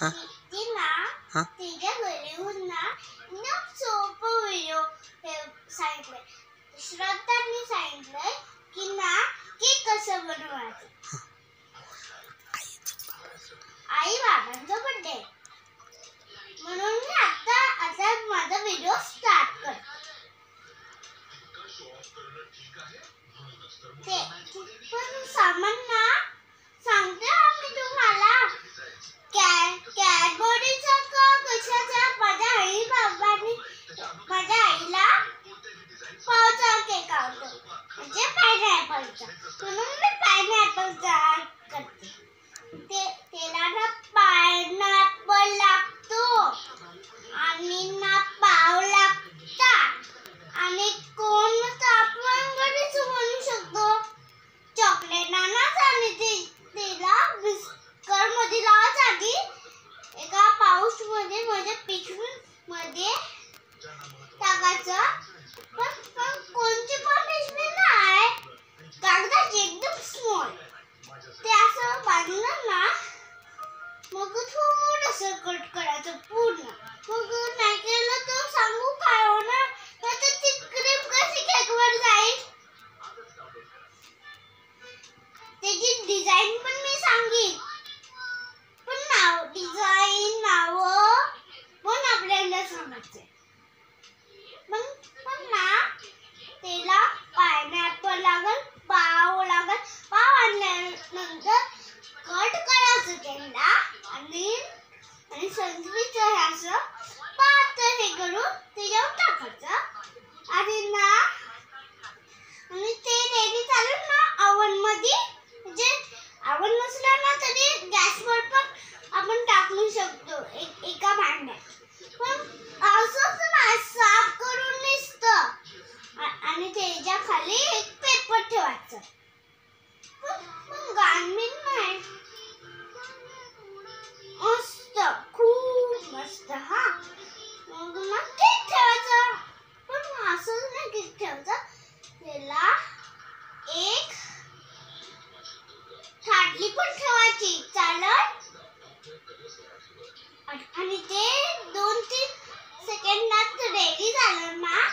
हाँ ती ना हाँ तिच्या घरी ना एकदम सोपं व्हिडिओ सांगितलंय. श्रद्धांनी सांगितलंय की ना केक कसं बनवायचं. आई बाबांचा बर्थडे म्हणून मी आता माझा व्हिडिओ स्टार्ट करते. पण सामान ना सांगते मी तुम्हाला कॅडबरीचा का कशाचा. माझ्या आईला पावचा केक आवडतो म्हणजे पायनॅपलचा, म्हणून मी पायनॅपलचा करते. त्याला ना पायनॅपल लागतो आणि ना पाव लागतात आणि कोण आपण घरीच बनवू शकतो. चॉकलेट आणायचं आणि त्याला बिस्कर मध्ये लावायचं आधी एका पाऊच मध्ये म्हणजे पिशवी मध्ये टाकायचं. पण कोणती पण पिशवी नाही, कागदाची एकदम स्मॉल. ते असं बांधलं ना मग थोडंसं कट करायचं पूर्ण. मग नाही केलं तर सांगू काय होणार, तर ती क्रीम कशी केकवर जाईल. त्याची डिझाईन पण मी सांगेन, पण डिझाईन नाव पण आपल्याला समजते. पण ना त्याला पायनॅपल लागल, पाव लागल. पाव आणल्यानंतर कट करायचं त्याला आणि संत्रीचं असं पातळ हे करून त्याच्यावर टाकायचं आणि ते रेडी झालं ना ओव्हन मध्ये. म्हणजे ओव्हन नसला ना तरी गॅसवर पण आपण टाकू शकतो एका भांड्यात. पण असंच ना साफ करून नुसतं आणि त्याच्या खाली एक पेपर ठेवायचं. पण गाणबीण नाही, मस्त खूप मस्त. हा मग ना केक ठेवायचा, पण असंच नाही केक ठेवायचा. त्याला एक थाटली पण ठेवायची चालेल. आणि ते 2-3 सेकंदात रेडी झालं ना